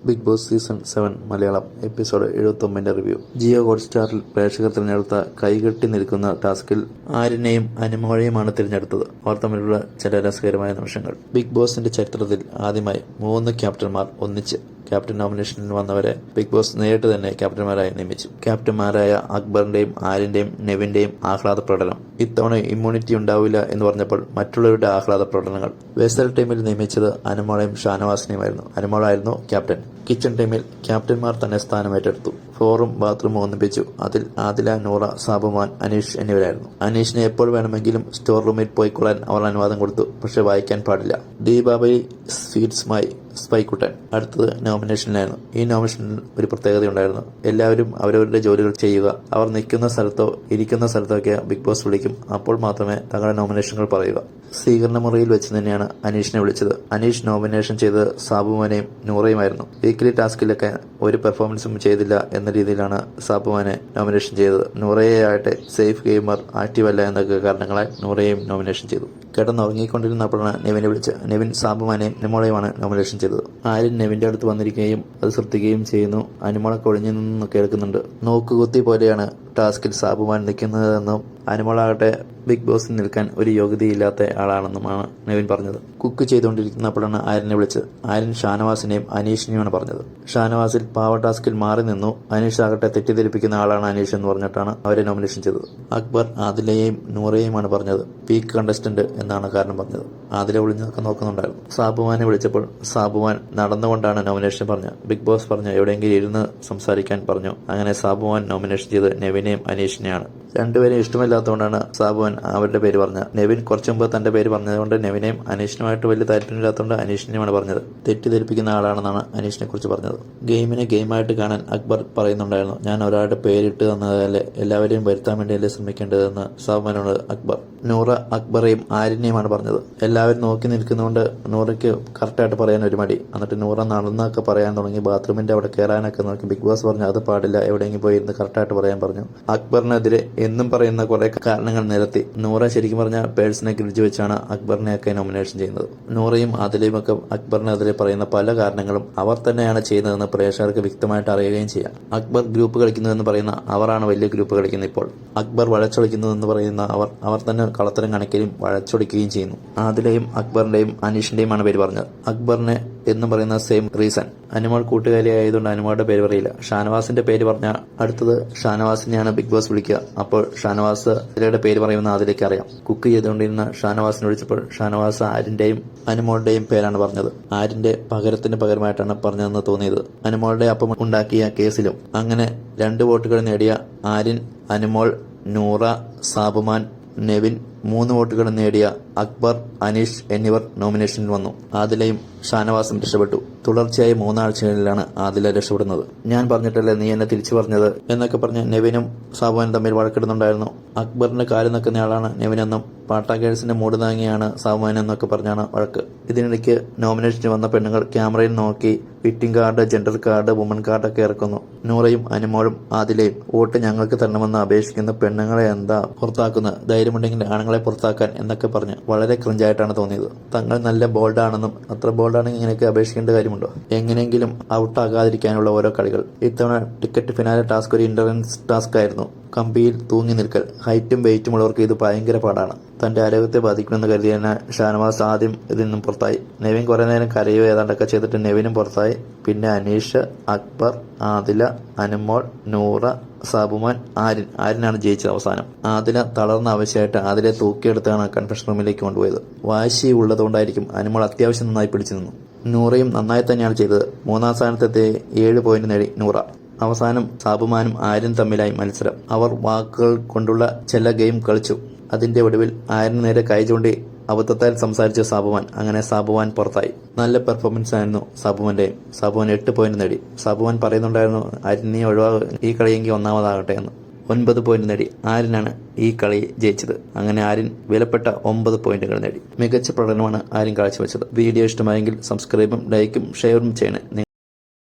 Big Boss season 7 Malayalam episode 79 review. Jio ഹോട്ട്സ്റ്റാറിൽ പ്രേക്ഷകർ തിരഞ്ഞെടുത്ത കൈകെട്ടി നിൽക്കുന്ന ടാസ്കിൽ ആര്യനെയും അനുമോളെയുമാണ് തിരഞ്ഞെടുത്തത്. അവർ തമ്മിലുള്ള ചില രസകരമായ നിമിഷങ്ങൾ. ബിഗ് ബോസിന്റെ ചരിത്രത്തിൽ ആദ്യമായി 3 ക്യാപ്റ്റന്മാർ ഒന്നിച്ച് ക്യാപ്റ്റൻ നോമിനേഷനിൽ വന്നവരെ ബിഗ് ബോസ് നേരിട്ട് തന്നെ ക്യാപ്റ്റന്മാരായി നിയമിച്ചു. ക്യാപ്റ്റന്മാരായ അക്ബറിന്റെയും ആര്യന്റെയും നെവിന്റെയും ആഹ്ലാദ പ്രകടനം. ഇത്തവണ ഇമ്മ്യൂണിറ്റി ഉണ്ടാവില്ല എന്ന് പറഞ്ഞപ്പോൾ മറ്റുള്ളവരുടെ ആഹ്ലാദ പ്രകടനങ്ങൾ. വെസൽ ടീമിൽ നിയമിച്ചത് അനുമോളെയും ഷാനവാസിനെയുമായിരുന്നു. അനുമോളായിരുന്നു ക്യാപ്റ്റൻ. കിച്ചൺ ടീമിൽ ക്യാപ്റ്റന്മാർ തന്നെ സ്ഥാനമേറ്റെടുത്തു. ഫ്ലോറും ബാത്റൂമും ഒന്നിപ്പിച്ചു. അതിൽ ആദില, നൂറ, സാബുമാൻ, അനീഷ് എന്നിവരായിരുന്നു. അനീഷിനെ എപ്പോൾ വേണമെങ്കിലും സ്റ്റോർ റൂമിൽ പോയിക്കൊള്ളാൻ അവർ അനുവാദം കൊടുത്തു. പക്ഷെ വായിക്കാൻ പാടില്ല. ദീപാവലി സ്വീറ്റ്സുമായി സ്പൈക്കുട്ടൻ അടുത്തത് നോമിനേഷനിലായിരുന്നു. ഈ നോമിനേഷനിൽ ഒരു പ്രത്യേകതയുണ്ടായിരുന്നു. എല്ലാവരും അവരവരുടെ ജോലികൾ ചെയ്യുക. അവർ നിൽക്കുന്ന സ്ഥലത്തോ ഇരിക്കുന്ന സ്ഥലത്തോ ഒക്കെ ബിഗ് ബോസ് വിളിക്കും. അപ്പോൾ മാത്രമേ തങ്ങളുടെ നോമിനേഷനുകൾ പറയുക. സ്വീകരണ മുറിയിൽ വെച്ച് തന്നെയാണ് അനീഷിനെ വിളിച്ചത്. അനീഷ് നോമിനേഷൻ ചെയ്തത് സാബുമാനെയും നൂറയുമായിരുന്നു. വീക്കിലി ടാസ്കിലൊക്കെ ഒരു പെർഫോമൻസും ചെയ്തില്ല എന്ന രീതിയിലാണ് സാബുമാനെ നോമിനേഷൻ ചെയ്തത്. നൂറയെ ആയിട്ട് സേഫ് ഗെയിമർ, ആക്റ്റീവ് അല്ല എന്നൊക്കെ കാരണങ്ങളാൽ നൂറയെയും നോമിനേഷൻ ചെയ്തു. കിടന്നുറങ്ങിക്കൊണ്ടിരുന്നപ്പോഴാണ് നെവിനെ വിളിച്ച്. നെവിൻ സാബുമാനെയും അനുമോളെയുമാണ് നോമിനേഷൻ ചെയ്തത്. ആര്യൻ നെവിന്റെ അടുത്ത് വന്നിരിക്കുകയും അത് ശ്രദ്ധിക്കുകയും ചെയ്യുന്നു. അനുമോളെ കൊഴിഞ്ഞു നിന്ന് കേൾക്കുന്നുണ്ട്. നോക്കുകുത്തി പോലെയാണ് ടാസ്കിൽ സാബുമാൻ നിൽക്കുന്നതെന്നും അനുമോളാകട്ടെ ബിഗ് ബോസിൽ നിൽക്കാൻ ഒരു യോഗ്യതയില്ലാത്ത ആളാണെന്നുമാണ് നെവിൻ പറഞ്ഞത്. കുക്ക് ചെയ്തുകൊണ്ടിരിക്കുന്നപ്പോഴാണ് ആര്യനെ വിളിച്ചത്. ആര്യൻ ഷാനവാസിനെയും അനീഷിനെയുമാണ് പറഞ്ഞത്. ഷാനവാസിൽ പാവ ടാസ്കിൽ മാറി നിന്നു. അനീഷ് ആകട്ടെ തെറ്റിദ്ധരിപ്പിക്കുന്ന ആളാണ് അനീഷ് എന്ന് പറഞ്ഞിട്ടാണ് അവരെ നോമിനേഷൻ ചെയ്തത്. അക്ബർ ആദിലയെയും നൂറയെയുമാണ് പറഞ്ഞത്. പീക്ക് കണ്ടസ്റ്റന്റ് എന്നാണ് കാരണം പറഞ്ഞത്. ആദില ഒളിഞ്ഞൊക്കെ നോക്കുന്നുണ്ടായിരുന്നു. സാബുമാനെ വിളിച്ചപ്പോൾ സാബുമാൻ നടന്നുകൊണ്ടാണ് നോമിനേഷൻ പറഞ്ഞത്. ബിഗ് ബോസ് പറഞ്ഞു എവിടെയെങ്കിലും ഇരുന്ന് സംസാരിക്കാൻ പറഞ്ഞു. അങ്ങനെ സാബുമാൻ നോമിനേഷൻ ചെയ്ത് നെവിനെയും അനീഷിനെയാണ്. രണ്ടുപേരും ഇഷ്ടമില്ലാത്തതുകൊണ്ടാണ് സാബുമാൻ അവരുടെ പേര് പറഞ്ഞത്. നെവിൻ കുറച്ചു മുമ്പ് തന്റെ പേര് പറഞ്ഞതുകൊണ്ട് നെവിനെയും അനീഷിനുമായിട്ട് വലിയ താല്പര്യമില്ലാത്തതുകൊണ്ട് അനീഷിനെയുമാണ് പറഞ്ഞത്. തെറ്റിദ്ധരിപ്പിക്കുന്ന ആളാണെന്നാണ് അനീഷിനെ കുറിച്ച് പറഞ്ഞത്. ഗെയിമിനെ ഗെയിമായിട്ട് കാണാൻ അക്ബർ പറയുന്നുണ്ടായിരുന്നു. ഞാൻ ഒരാളുടെ പേരിട്ട് തന്നതല്ലേ, എല്ലാവരെയും വരുത്താൻ വേണ്ടിയല്ലേ ശ്രമിക്കേണ്ടതെന്ന് സാബുമാനോട് അക്ബർ. നൂറ അക്ബറേയും ആര്യനെയുമാണ് പറഞ്ഞത്. എല്ലാവരും നോക്കി നിൽക്കുന്നതുകൊണ്ട് നൂറയ്ക്ക് കറക്റ്റായിട്ട് പറയാൻ ഒരു മടി. എന്നിട്ട് നൂറ നടന്നൊക്കെ പറയാൻ തുടങ്ങി. ബാത്റൂമിന്റെ അവിടെ കയറാനൊക്കെ നോക്കി. ബിഗ് ബോസ് പറഞ്ഞു അത് പാടില്ല, എവിടെയെങ്കിലും പോയി ഇരുന്ന് കറക്റ്റായിട്ട് പറയാൻ പറഞ്ഞു. അക്ബറിനെതിരെ എന്നും പറയുന്ന കുറെ കാരണങ്ങൾ നിരത്തി. നൂറ ശരിക്കും പറഞ്ഞ പേഴ്സണെ ഗ്രിഡ്ജ് വെച്ചാണ് അക്ബറിനെയൊക്കെ നോമിനേഷൻ ചെയ്യുന്നത്. നൂറയും ആദിലയും ഒക്കെ അക്ബറിനെതിരെ പറയുന്ന പല കാരണങ്ങളും അവർ തന്നെയാണ് ചെയ്യുന്നതെന്ന് പ്രേക്ഷകർക്ക് വ്യക്തമായിട്ട് അറിയുകയും ചെയ്യാം. അക്ബർ ഗ്രൂപ്പ് കളിക്കുന്നതെന്ന് പറയുന്ന അവരാണ് വലിയ ഗ്രൂപ്പ് കളിക്കുന്നത്. ഇപ്പോൾ അക്ബർ വഴച്ചൊളിക്കുന്നതെന്ന് പറയുന്ന അവർ തന്നെ കളത്തരം കാണിക്കുകയും വഴച്ചൊളിക്കുകയും ചെയ്യുന്നു. ആദിലയും അക്ബറിന്റെയും അനീഷിന്റെയുമാണ് പേര് പറഞ്ഞത്. അക്ബറിനെ എന്നും പറയുന്ന സെയിം റീസൺ. അനുമോൾ കൂട്ടുകാരി ആയതുകൊണ്ട് അനുമോളുടെ പേര് പറയില്ല. ഷാനവാസിന്റെ പേര് പറഞ്ഞ അടുത്തത് ഷാനവാസിനെയാണ് ബിഗ് ബോസ് വിളിക്കുക. അപ്പോൾ ഷാനവാസ് അതിലയുടെ പേര് പറയുമെന്ന് അതിലേക്ക് അറിയാം. കുക്ക് ചെയ്തുകൊണ്ടിരുന്ന ഷാനവാസിനെ വിളിച്ചപ്പോൾ ഷാനവാസ് ആര്യന്റെയും അനുമോളുടെയും പേരാണ് പറഞ്ഞത്. ആര്യന്റെ പകരത്തിന് പകരമായിട്ടാണ് പറഞ്ഞതെന്ന് തോന്നിയത്. അനുമോളുടെ അപ്പം ഉണ്ടാക്കിയ കേസിലും അങ്ങനെ 2 വോട്ടുകൾ നേടിയ ആര്യൻ, അനുമോൾ, നൂറ, സാബുമാൻ, നെവിൻ 3 വോട്ടുകൾ നേടിയ അക്ബർ, അനീഷ് എന്നിവർ നോമിനേഷനിൽ വന്നു. ആദിലയും ഷാനവാസും രക്ഷപ്പെട്ടു. തുടർച്ചയായി 3 ആഴ്ചകളിലാണ് ആദില രക്ഷപ്പെടുന്നത്. ഞാൻ പറഞ്ഞിട്ടല്ലേ നീ എന്നെ തിരിച്ചു പറഞ്ഞത് എന്നൊക്കെ പറഞ്ഞ് നെവിനും സാബുമാനും തമ്മിൽ വഴക്കിടുന്നുണ്ടായിരുന്നു. അക്ബറിന്റെ കാല് നിൽക്കുന്നയാളാണ് നെവിനെന്നും പാട്ടാക്കേഴ്സിന്റെ മൂട് താങ്ങിയാണ് സാബുമാൻ എന്നൊക്കെ പറഞ്ഞാണ് വഴക്ക്. ഇതിനിടയ്ക്ക് നോമിനേഷന് വന്ന പെണ്ണുങ്ങൾ ക്യാമറയിൽ നോക്കി വിറ്റിംഗ് കാർഡ്, ജെൻഡർ കാർഡ്, വുമൺ കാർഡൊക്കെ ഇറക്കുന്നു. നൂറയും അനുമോളും ആദിലയും വോട്ട് ഞങ്ങൾക്ക് തരണമെന്ന് അപേക്ഷിക്കുന്ന പെണ്ണുങ്ങളെ എന്താ പുറത്താക്കുന്നത്, ധൈര്യമുണ്ടെങ്കിൽ ആണുങ്ങളെ പുറത്താക്കാൻ എന്നൊക്കെ പറഞ്ഞ് വളരെ ക്രിഞ്ചായിട്ടാണ് തോന്നിയത്. തങ്ങൾ നല്ല ബോൾഡാണെന്നും അത്ര ബോൾഡാണെങ്കിൽ ഇങ്ങനെയൊക്കെ അപേക്ഷിക്കേണ്ട കാര്യമുണ്ടോ? എങ്ങനെയെങ്കിലും ഔട്ടാകാതിരിക്കാനുള്ള ഓരോ കളികൾ. ഇത്തവണ ടിക്കറ്റ് ഫിനാലെ ടാസ്ക് ഒരു ഇൻഡറൻസ് ടാസ്ക് ആയിരുന്നു. കമ്പിയിൽ തൂങ്ങി നിൽക്കൽ. ഹൈറ്റും വെയിറ്റും ഉള്ളവർക്ക് ഇത് ഭയങ്കര പാടാണ്. തന്റെ ആരോഗ്യത്തെ ബാധിക്കുമെന്ന് കരുതിയ ഷാനവാസ് ആദ്യം ഇതിൽ നിന്നും പുറത്തായി. നെവിൻ കുറെ നേരം കരയോ ഏതാണ്ടൊക്കെ ചെയ്തിട്ട് നെവിനും പുറത്തായി. പിന്നെ അനീഷ്, അക്ബർ, ആദില, അനുമോൾ, നൂറ, സാബുമാൻ, ആര്യനാണ് ജയിച്ചത് അവസാനം. ആദില തളർന്ന ആവശ്യമായിട്ട് ആദിലെ തൂക്കിയെടുത്താണ് കൺഫെഷൻ റൂമിലേക്ക് കൊണ്ടുപോയത്. വാശി ഉള്ളതുകൊണ്ടായിരിക്കും അനുമോൾ അത്യാവശ്യം നന്നായി പിടിച്ചു നിന്നു. നൂറയും നന്നായി തന്നെയാണ് ചെയ്തത്. 3-ാം സ്ഥാനത്തെത്തി 7 പോയിന്റ് നേടി നൂറ. അവസാനം സാബുമാനും ആര്യൻ തമ്മിലായി മത്സരം. അവർ വാക്കുകൾ കൊണ്ടുള്ള ചില ഗെയിം കളിച്ചു. അതിന്റെ ഒടുവിൽ ആര്യന് നേരെ കൈ ചൂണ്ടി അബദ്ധത്താൽ സംസാരിച്ച സാബുമാൻ. അങ്ങനെ സാബുമാൻ പുറത്തായി. നല്ല പെർഫോമൻസ് ആയിരുന്നു സാബുമാന്റെയും. സാബുമാൻ 8 പോയിന്റ് നേടി. സാബുമാൻ പറയുന്നുണ്ടായിരുന്നു ആര്യൻ നീ ഈ കളിയെങ്കിൽ ഒന്നാമതാകട്ടെ എന്ന്. 9 പോയിന്റ് നേടി. ആര്യനാണ് ഈ കളി ജയിച്ചത്. അങ്ങനെ ആര്യൻ വിലപ്പെട്ട 9 പോയിന്റുകൾ നേടി. മികച്ച പ്രകടനമാണ് ആര്യൻ കാഴ്ചവെച്ചത്. വീഡിയോ ഇഷ്ടമായെങ്കിൽ സബ്സ്ക്രൈബും ലൈക്കും ഷെയറും ചെയ്യണേ.